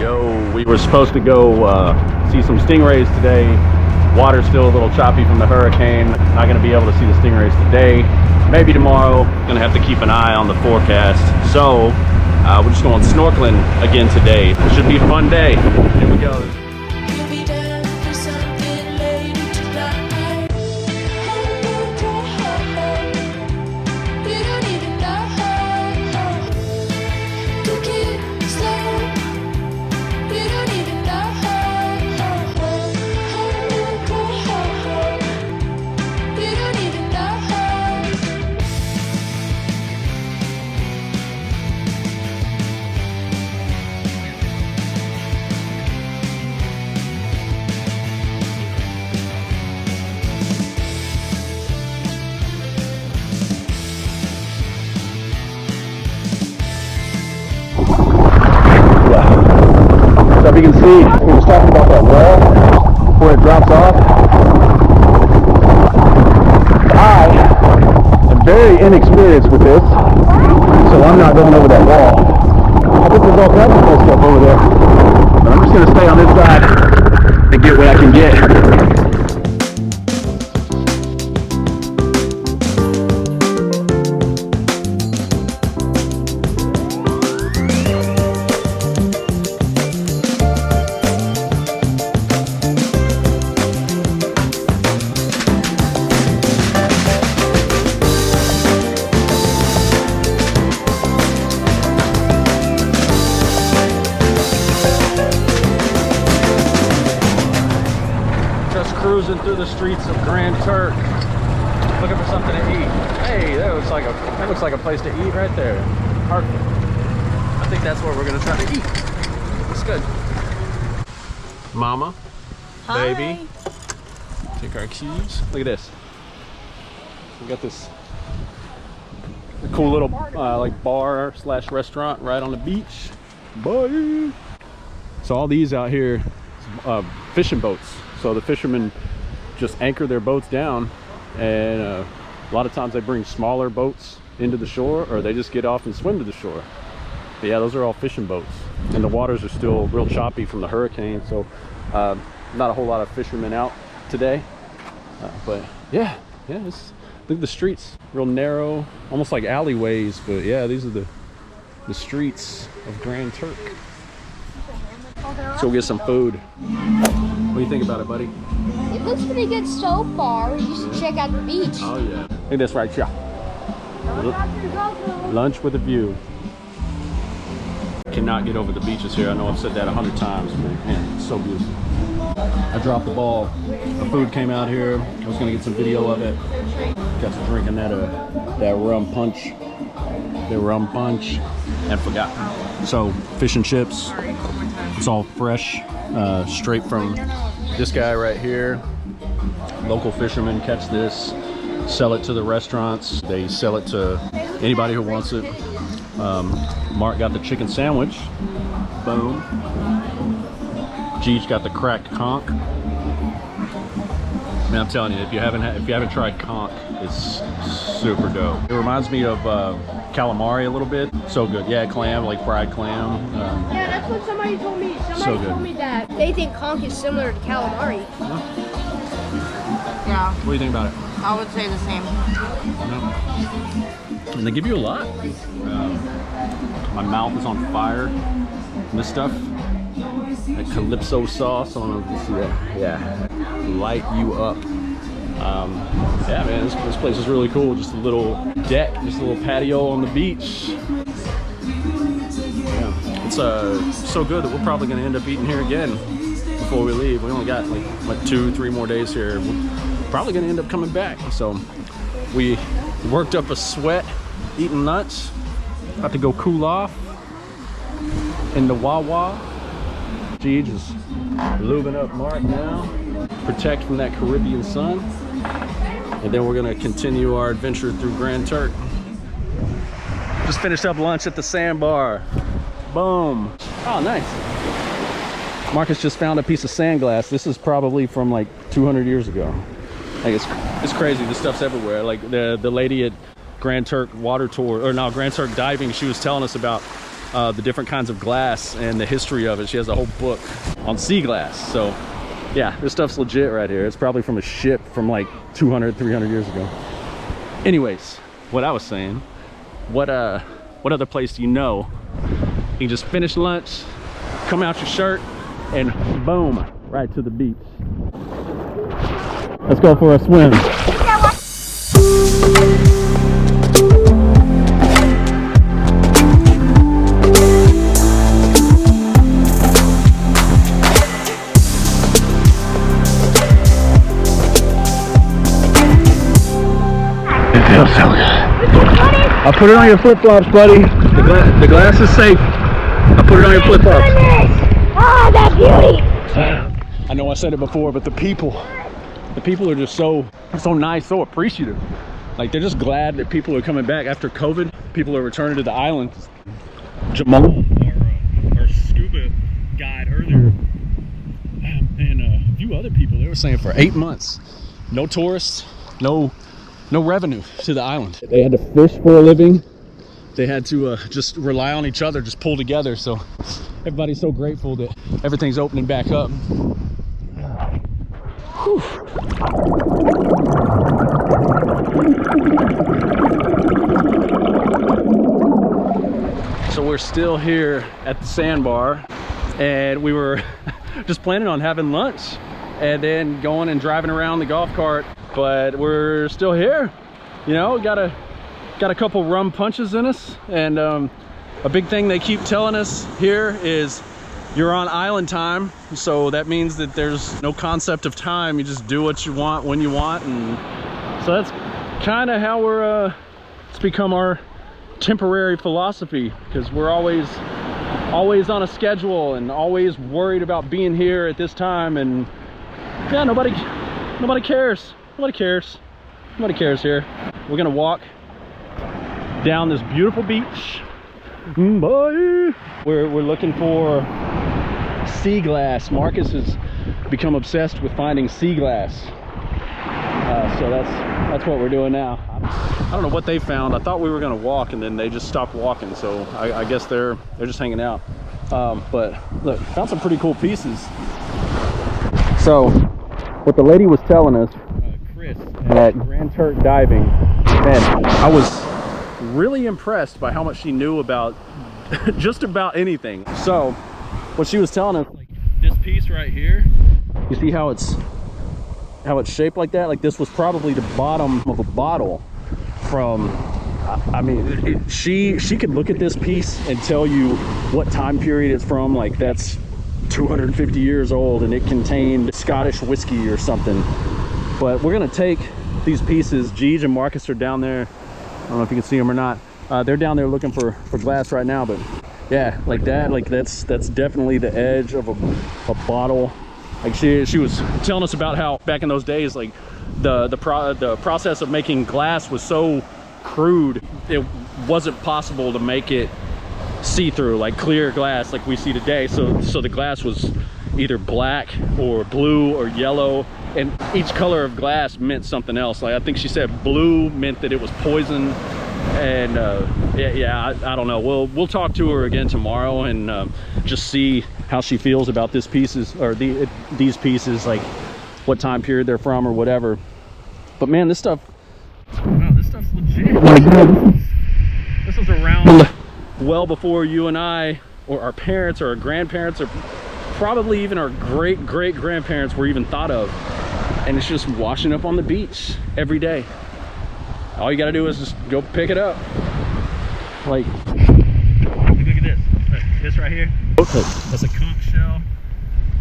Yo, we were supposed to go see some stingrays today. Water's still a little choppy from the hurricane. Not gonna be able to see the stingrays today. Maybe tomorrow. Gonna have to keep an eye on the forecast. So we're just going snorkeling again today. It should be a fun day. Here we go. So if you can see, we were talking about that wall where it drops off. I am very inexperienced with this, so I'm not going over that wall. I think there's all kinds of cool stuff over there, but I'm just going to stay on this side and get what I can get. Cruising through the streets of Grand Turk, looking for something to eat. Hey, that looks like a place to eat right there. Perfect. I think that's what we're gonna try to eat. It's good. Mama, hi. Baby, take our keys. Look at this. We got this cool little like bar slash restaurant right on the beach. Bye. So all these out here, fishing boats. So the fishermen just anchor their boats down, and a lot of times they bring smaller boats into the shore, or they just get off and swim to the shore. But yeah, those are all fishing boats, and the waters are still real choppy from the hurricane, so not a whole lot of fishermen out today. But yeah, look at the streets, real narrow, almost like alleyways. But yeah, these are the streets of Grand Turk. So we'll get some food. What do you think about it, buddy? It looks pretty good so far. You should check out the beach. Oh yeah. Look at this right here. Lunch with a view. Cannot get over the beaches here. I know I've said that 100 times, but man, it's so beautiful. I dropped the ball. The food came out here. I was gonna get some video of it. Got to drinking that rum punch. The rum punch, and forgot. So fish and chips. It's all fresh, straight from this guy right here. Local fishermen catch this, sell it to the restaurants. They sell it to anybody who wants it. Mark got the chicken sandwich. Boom. Geech got the cracked conch. Man, I'm telling you, if you haven't tried conch, it's super dope. It reminds me of calamari a little bit. So good. Yeah, clam, like fried clam. Yeah, that's what somebody told me. Somebody told me that they think conch is similar to calamari. Yeah. What do you think about it? I would say the same. No. And they give you a lot. My mouth is on fire. And this stuff, that calypso sauce. I don't know if you can see that. Yeah, light you up. Yeah, man, this place is really cool. Just a little deck, just a little patio on the beach. Yeah, it's so good that we're probably gonna end up eating here again before we leave. We only got like 2-3 more days here. We're probably gonna end up coming back. So we worked up a sweat eating lunch. About to go cool off in the Wawa. G just lubing up Mark now. Protect from that Caribbean sun. And then we're gonna continue our adventure through Grand Turk. Just finished up lunch at the sandbar. Boom. Oh, nice. Marcus just found a piece of sand glass. This is probably from like 200 years ago. Like it's crazy. This stuff's everywhere. Like the lady at Grand Turk water tour, or no, Grand Turk diving, she was telling us about the different kinds of glass and the history of it. She has a whole book on sea glass. So yeah, this stuff's legit right here. It's probably from a ship from like 200, 300 years ago. Anyways, what I was saying, what other place do you know? You can just finish lunch, come out your shirt, and boom, right to the beach. Let's go for a swim. It feels so good. I'll put it on your flip-flops, buddy. The glass is safe. I'll put it on your flip-flops. Ah, that beauty. I know I said it before, but the people are just so nice, so appreciative. Like, they're just glad that people are coming back after COVID. People are returning to the island. Jamal, our scuba guide earlier, and a few other people, they were saying for 8 months, no tourists, no revenue to the island. They had to fish for a living. They had to just rely on each other, just pull together. So everybody's so grateful that everything's opening back up. Whew. So we're still here at the sandbar, and we were just planning on having lunch and then going and driving around the golf cart, but we're still here. You know, got a couple rum punches in us, and a big thing they keep telling us here is you're on island time, so that means that there's no concept of time. You just do what you want when you want, and so that's kind of how we're it's become our temporary philosophy, because we're always on a schedule and always worried about being here at this time. And yeah, nobody cares here. We're gonna walk down this beautiful beach. Bye. We're looking for sea glass. Marcus has become obsessed with finding sea glass, so that's what we're doing now. I don't know what they found. I thought we were gonna walk, and then they just stopped walking, so I guess they're just hanging out. But look, found some pretty cool pieces. So what the lady was telling us, Chris at Grand Turk diving, man, I was really impressed by how much she knew about just about anything. So what she was telling us, like this piece right here, you see how it's shaped like that? Like this was probably the bottom of a bottle from, I mean, she could look at this piece and tell you what time period it's from. Like that's 250 years old, and it contained Scottish whiskey or something. But we're gonna take these pieces. Jeej and Marcus are down there. I don't know if you can see them or not. They're down there looking for glass right now, but yeah, like that, like that's definitely the edge of a bottle. Like she was telling us about how back in those days, like the process of making glass was so crude, it wasn't possible to make it see-through, like clear glass like we see today. So the glass was either black or blue or yellow, and each color of glass meant something else. Like I think she said blue meant that it was poison, and I don't know. We'll talk to her again tomorrow and just see how she feels about this pieces, or these pieces, like what time period they're from or whatever. But man, this stuff's legit. This was around well before you and I, or our parents, or our grandparents, or probably even our great-great-grandparents were even thought of. And it's just washing up on the beach every day. All you gotta do is just go pick it up. Like, look at this. This right here. That's a conch shell.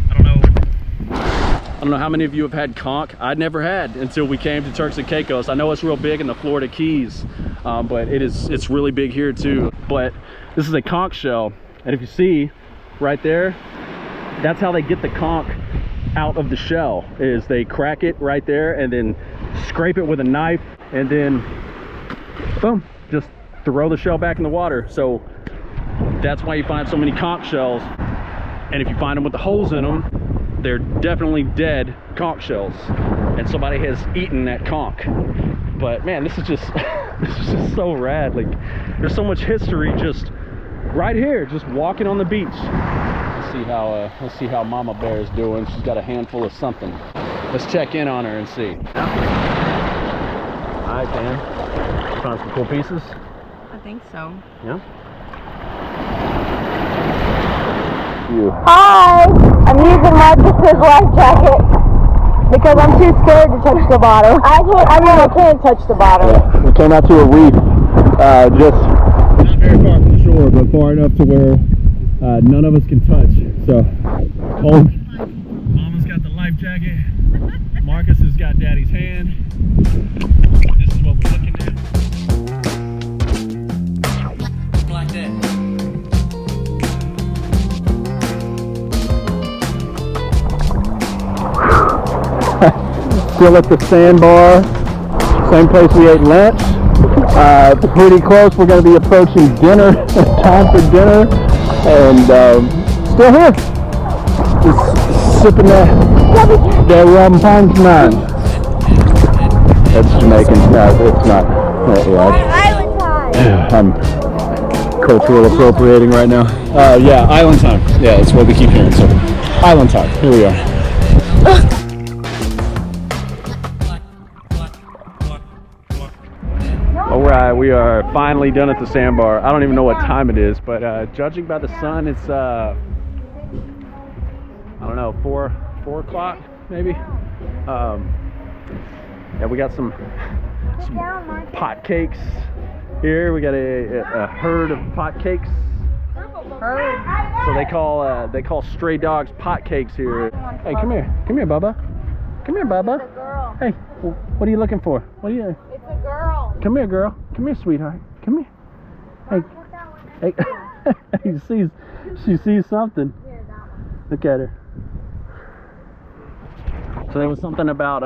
I don't know how many of you have had conch. I'd never had until we came to Turks and Caicos. I know it's real big in the Florida Keys, but it's really big here too. But this is a conch shell, and if you see right there, that's how they get the conch out of the shell, is they crack it right there and then scrape it with a knife, and then boom, just throw the shell back in the water. So that's why you find so many conch shells, and if you find them with the holes in them, they're definitely dead conch shells, and somebody has eaten that conch. But man, this is just this is just so rad. Like there's so much history just right here, just walking on the beach. Let's see how Mama Bear is doing. She's got a handful of something. Let's check in on her and see. All right, Dan. Found some cool pieces. I think so. Yeah. Hi! I'm using Marcus's life jacket because I'm too scared to touch the bottom. I can't touch the bottom. Yeah, we came out to a reef, just not very far from the shore, but far enough to where none of us can touch. So, Mama's got the life jacket. Marcus has got Daddy's hand. This is what we're looking at. Like that. Still at the sandbar, same place we ate lunch. Pretty close. We're going to be approaching dinner, time for dinner, and still here, just sipping that rum punch man. That's Jamaican. No, it's not. Yeah, I'm cultural appropriating right now. Yeah, island time. Yeah, that's what we keep hearing. So, island time. Here we are. Alright, we are finally done at the sandbar. I don't even know what time it is, but judging by the sun, it's I don't know, 4 o'clock maybe. Yeah, we got some pot cakes here. We got a herd of pot cakes. So they call stray dogs pot cakes here. Hey, come here, Bubba. Come here, Bubba. Hey, what are you looking for? What are you? It's a girl. Come here, girl. Come here, sweetheart. Come here. Hey. She sees something. Look at her. So there was something about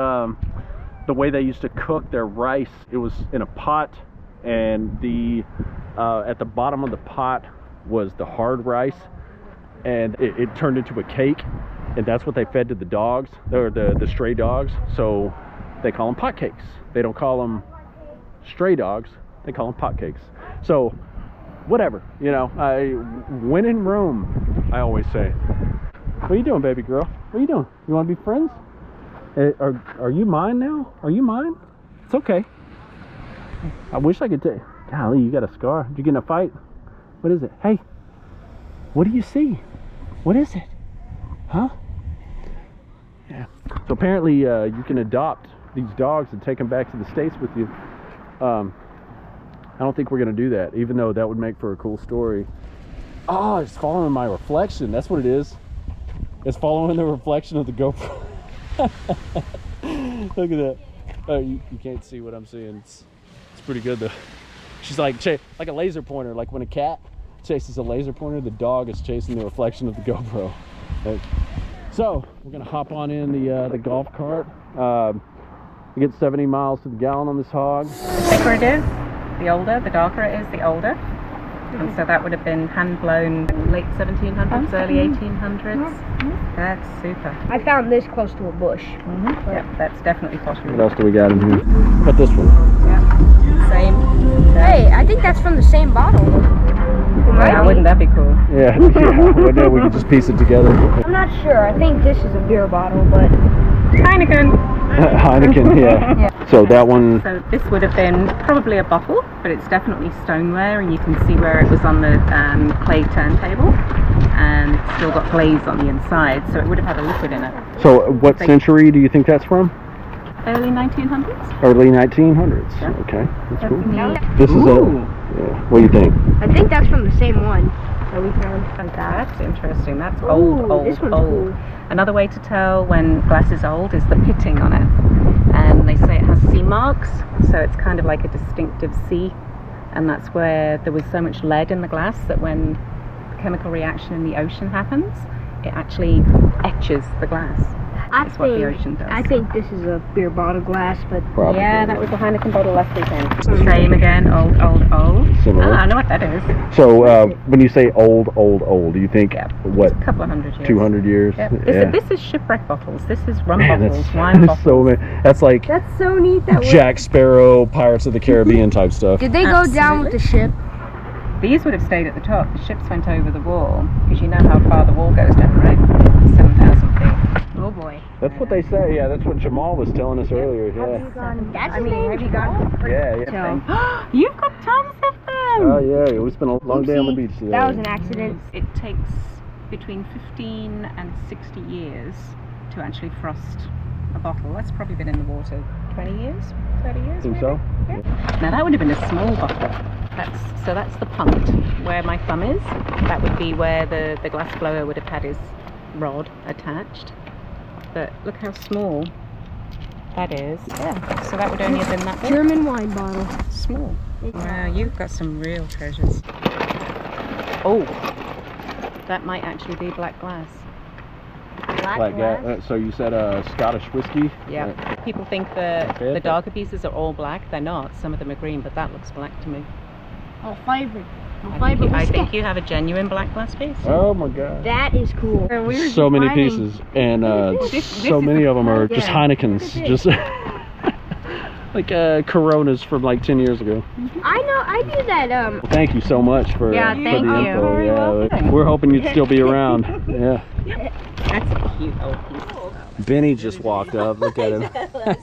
the way they used to cook their rice. It was in a pot, and at the bottom of the pot was the hard rice, and it turned into a cake, and that's what they fed to the dogs, or the stray dogs. So they call them pot cakes. They don't call them stray dogs, they call them pot cakes. So whatever, you know, when in Rome, I always say. What are you doing, baby girl? What are you doing? You want to be friends? Are you mine now? Are you mine? It's okay. I wish I could take. Golly, you got a scar. Did you get in a fight? What is it? Hey, what do you see? What is it? Huh? Yeah. So apparently you can adopt these dogs and take them back to the States with you. I don't think we're gonna do that, even though that would make for a cool story. Oh, it's following my reflection. That's what it is. It's following the reflection of the GoPro. Look at that. Oh, you can't see what I'm seeing. It's pretty good though. She's like a laser pointer. Like when a cat chases a laser pointer, the dog is chasing the reflection of the GoPro. So we're gonna hop on in the golf cart. We get 70 miles to the gallon on this hog. The thicker it is, the older, the darker it is, the older. And so that would have been hand-blown late 1700s, early 1800s. That's super. I found this close to a bush. Yeah, that's definitely possible. What else do we got in here? Got this one. Yeah, same. Hey, I think that's from the same bottle. Yeah, wouldn't that be cool? Yeah, yeah. We could just piece it together. I'm not sure. I think this is a beer bottle, but Heineken. Heineken, yeah. So that one. So this would have been probably a bottle, but it's definitely stoneware, and you can see where it was on the clay turntable, and still got glaze on the inside, so it would have had a liquid in it. So what century do you think that's from? Early 1900s. Early 1900s. Yeah. Okay, that's cool. no, This is yeah. What do you think? I think that's from the same one that we found. That's interesting. That's Ooh, old. this one's old. cool. Another way to tell when glass is old is the pitting on it. And they say it has sea marks, so it's kind of like a distinctive sea. And that's where there was so much lead in the glass that when the chemical reaction in the ocean happens, it actually etches the glass. That's what the ocean does. I think this is a beer bottle glass, but Probably. Yeah, that was a Heineken bottle last weekend. Same again, old. Similar. Ah, I know what that is. So when you say old, do you think what? It's a couple of hundred years. 200 years? Yep. Yeah. This is shipwreck bottles. This is rum Man, bottles, wine bottles. So many. That's like that's so neat. That Jack Sparrow, Pirates of the Caribbean type stuff. Did they go down with the ship? These would have stayed at the top. The ships went over the wall, because you know how far the wall goes down, right? 7,000 feet. Oh boy. That's what they say. Yeah, that's what Jamal was telling us earlier. Yeah. That's his name. Have you gone? Yeah. You've got tons of them! Oh yeah, it's been a long day on the beach today. That was an accident. It takes between 15 and 60 years to actually frost a bottle. That's probably been in the water 20 years, 30 years. Think maybe? so? Yeah. Now that would have been a small bottle. That's the punt where my thumb is. That would be where the glass blower would have had his rod attached. But look how small that is. Yeah. So that would only have been that big. German wine bottle. Small. Wow, you've got some real treasures. Oh, that might actually be black glass. Like so you said Scottish whiskey? Yeah. People think the darker pieces are all black. They're not. Some of them are green, but that looks black to me. Oh, fiber. I think you have a genuine black glass piece. Oh my god. That is cool. So many pieces, and so many of them are just Heinekens, just like Coronas from like 10 years ago. I know. I knew that. Well, thank you so much for the thank you. info. You're Yeah, welcome. we're hoping you'd still be around. Yeah. That's a cute old piece. Benny just walked up. Look at him.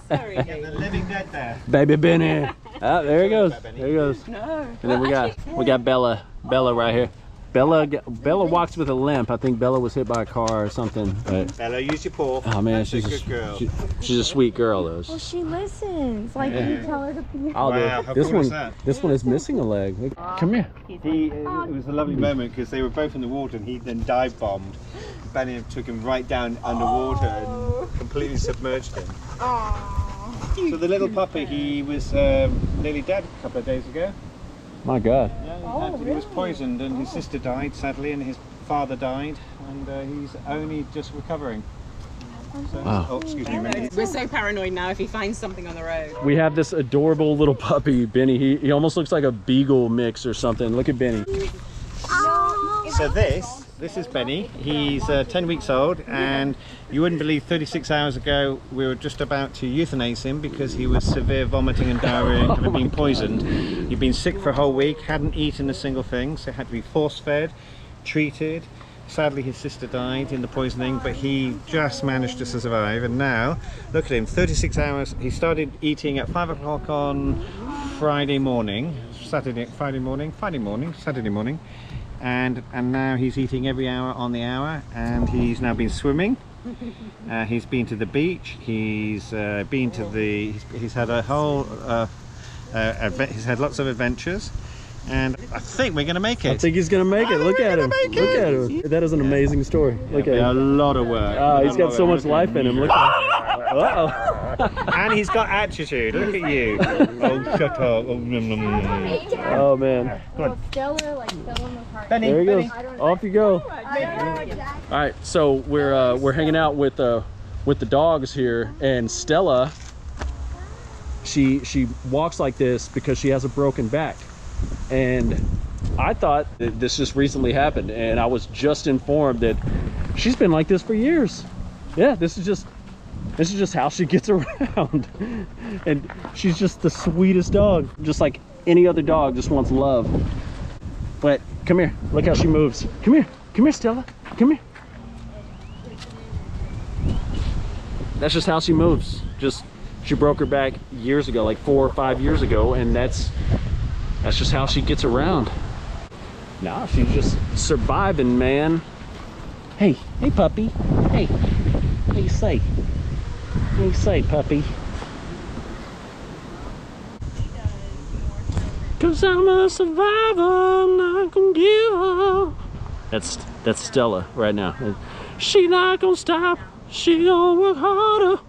Sorry, The living dead there. Baby Benny. Ah, there he goes. There he goes. No. And then we got Bella. Bella right here. Bella walks with a limp. I think Bella was hit by a car or something. But Bella, use your paw. oh man, That's she's a good girl. she's a sweet girl though. Well, she listens. Like, you tell her to be. Oh, Wow, how this cool one, is that? this one is missing a leg. Look, come here. It was a lovely moment because they were both in the water and he then dive bombed. Benny took him right down underwater and completely submerged him. So the little puppy, he was nearly dead a couple of days ago. My God. Yeah, he was poisoned and his sister died sadly and his father died and he's only just recovering. So, Wow. oh, excuse me. Minnie. We're so paranoid now if he finds something on the road. We have this adorable little puppy, Benny. He almost looks like a beagle mix or something. Look at Benny. So this is Benny. He's 10 weeks old and you wouldn't believe 36 hours ago we were just about to euthanize him because he was severe vomiting and diarrhea and having been poisoned. He'd been sick for a whole week, hadn't eaten a single thing, so had to be force fed, treated. Sadly his sister died in the poisoning, but he just managed to survive. And now look at him, 36 hours. He started eating at 5 o'clock on Friday morning, Saturday morning, and now he's eating every hour on the hour, and he's now been swimming. He's been to the beach. He's been to the. He's had a whole. He's had lots of adventures, and I think we're going to make it. I think he's gonna make it. Look at him. Look at him. That is an amazing story. Look at A him. lot of work. Oh, he's got so much life in him. Look at him. Uh-oh. And he's got attitude. Look at you. Oh, shut up. Oh, nom, nom, nom, nom. Oh man. Come on. Stellar, like Stella McCartney. Benny, There he goes. Benny. Off you go. All right, so we're hanging out with the dogs here, and Stella. She walks like this because she has a broken back, and I thought that this just recently happened, and I was just informed that she's been like this for years. Yeah, this is just how she gets around, and she's just the sweetest dog, just like any other dog, just wants love. But come here, look how she moves. Come here, Stella, come here. That's just how she moves. She broke her back years ago, like 4 or 5 years ago, and that's just how she gets around. Nah, she's just surviving, man. Hey puppy, hey, what do you say? What do you say, puppy? 'Cause I'm a survivor, not gonna give up. That's Stella right now. She not gonna stop, she gonna work harder.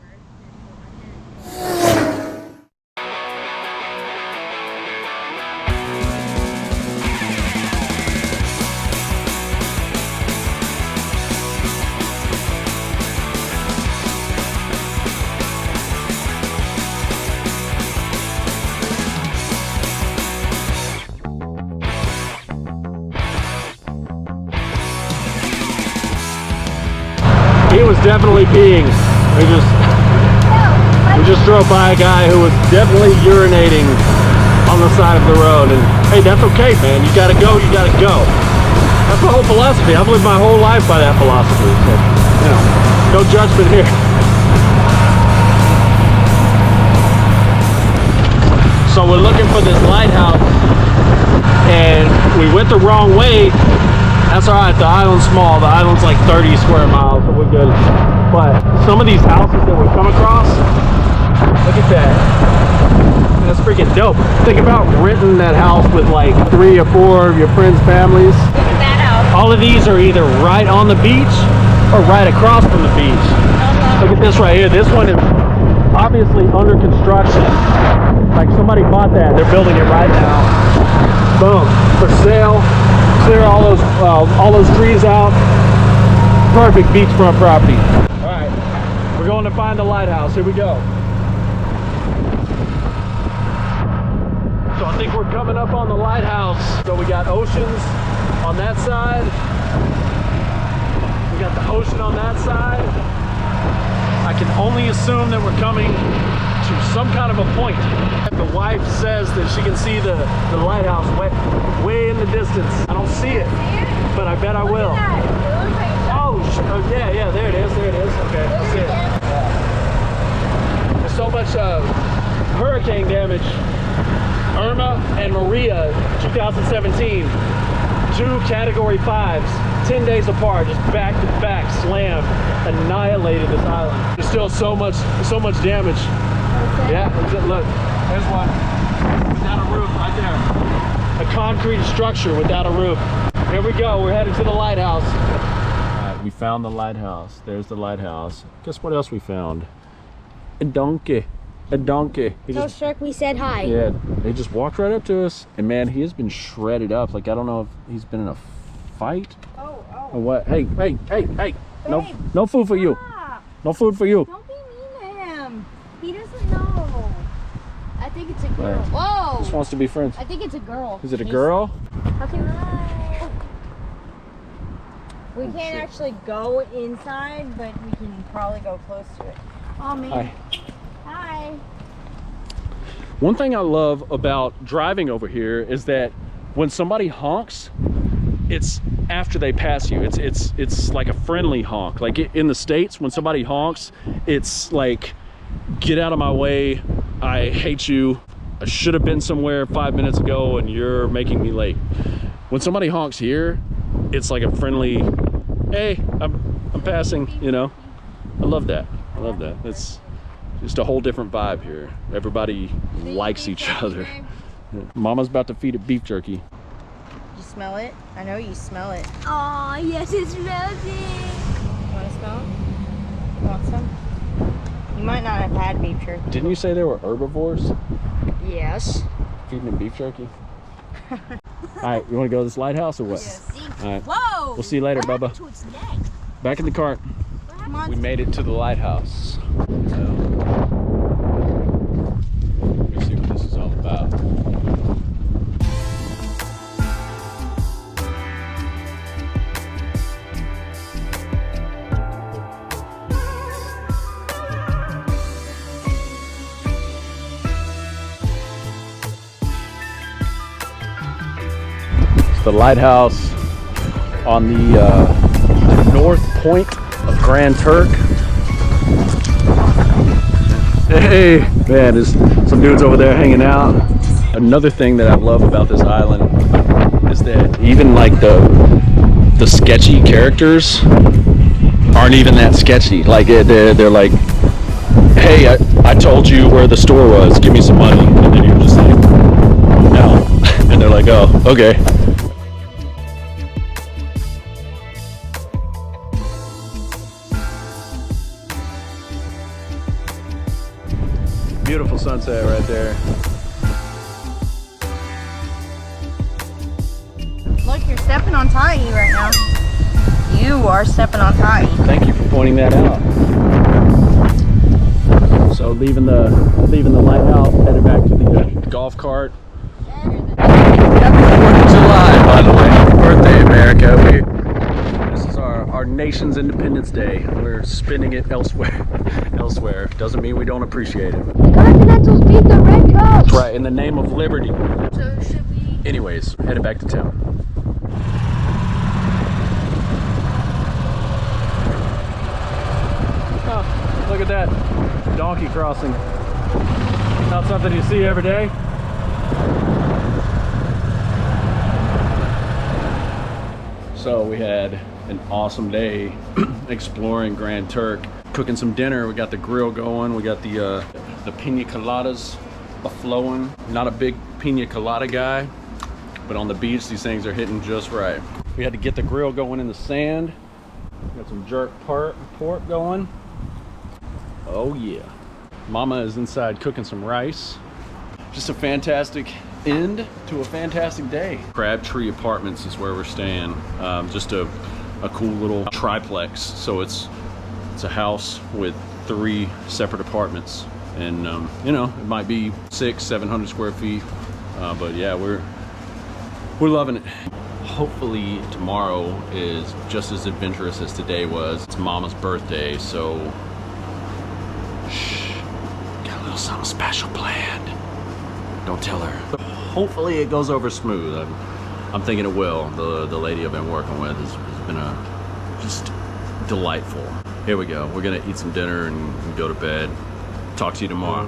He was definitely peeing. We just drove by a guy who was definitely urinating on the side of the road, and hey, that's okay, man. You gotta go, you gotta go. That's my whole philosophy. I've lived my whole life by that philosophy. So, you know, no judgment here. So we're looking for this lighthouse, and we went the wrong way. That's all right, the island's small. The island's like 30 square miles, so we're good. But some of these houses that we come across, look at that. That's freaking dope. Think about renting that house with like 3 or 4 of your friends' families. Look at that house. All of these are either right on the beach or right across from the beach. Look at this right here. This one is obviously under construction. Like somebody bought that. They're building it right now. Boom. For sale. Clear all those trees out. Perfect beachfront property. All right. We're going to find the lighthouse. Here we go. So I think we're coming up on the lighthouse. So we got oceans on that side. We got the ocean on that side. I can only assume that we're coming to some kind of a point. The wife says that she can see the lighthouse way in the distance. I don't see it, but I bet I will. Oh, yeah, there it is. Okay, I see it. There's so much hurricane damage. Irma and Maria, 2017, 2 Category 5s, 10 days apart, just back to back, slammed, annihilated this island. There's still so much damage. Yeah, look, there's one without a roof right there. A concrete structure without a roof. Here we go, we're headed to the lighthouse. All right, we found the lighthouse. There's the lighthouse. Guess what else we found? A donkey. A donkey. No, Shark, we said hi. Yeah, they just walked right up to us, and man, he has been shredded up. Like, I don't know if he's been in a fight or what. Hey, no food for you. No food for you. Don't be mean to him. He doesn't know. I think it's a girl. Right. Whoa! Just wants to be friends. I think it's a girl. Is it a girl? Okay, bye. We can't actually go inside, but we can probably go close to it. Oh, man. Hi. Hi. One thing I love about driving over here is that when somebody honks, it's after they pass you. It's like a friendly honk. Like in the States, when somebody honks, it's like, get out of my way. I hate you. I should have been somewhere 5 minutes ago and you're making me late. When somebody honks here, it's like a friendly, hey, I'm passing, you know. I love that. I love that. It's just a whole different vibe here. Everybody likes each other. Mama's about to feed it beef jerky. You smell it? I know you smell it. Oh, yes, it smells it. You want to smell it? You want some? You might not have had beef jerky. Didn't you say they were herbivores? Yes. Feeding them beef jerky? All right, you want to go to this lighthouse or what? Yes. All right. Whoa! We'll see you later, Bubba. Back in the cart. We made it to the lighthouse. So, let's see what this is all about. It's the lighthouse on the north point of Grand Turk. Hey, man, there's some dudes over there hanging out. Another thing that I love about this island is that even like the sketchy characters aren't even that sketchy. Like they're like, hey, I told you where the store was, give me some money. And then you're just like, no. And they're like, oh, okay. Beautiful sunset right there. Look, you're stepping on Tiny right now. You are stepping on Tiny. Thank you for pointing that out. So leaving the lighthouse, headed back to the golf cart. Happy 4th of July, by the way. Happy birthday, America. This is our nation's Independence Day. We're spending it elsewhere. Doesn't mean we don't appreciate it. Continentals beat the Red Coast. That's right, in the name of liberty. So should we Anyways, headed back to town. Oh, look at that donkey crossing. Not something you see every day. So we had an awesome day exploring Grand Turk, cooking some dinner. We got the grill going. We got the pina coladas flowing. Not a big pina colada guy, but on the beach these things are hitting just right. We had to get the grill going in the sand. Got some jerk pork going. Oh yeah. Mama is inside cooking some rice. Just a fantastic end to a fantastic day. Crabtree Apartments is where we're staying. Just a cool little triplex. So it's a house with 3 separate apartments, and you know, it might be 600-700 square feet, but yeah, we're loving it. Hopefully tomorrow is just as adventurous as today was. It's Mama's birthday, so shh, got a little something special planned. Don't tell her. Hopefully it goes over smooth. I'm thinking it will. The lady I've been working with has been just delightful. Here we go. We're gonna eat some dinner and go to bed. Talk to you tomorrow.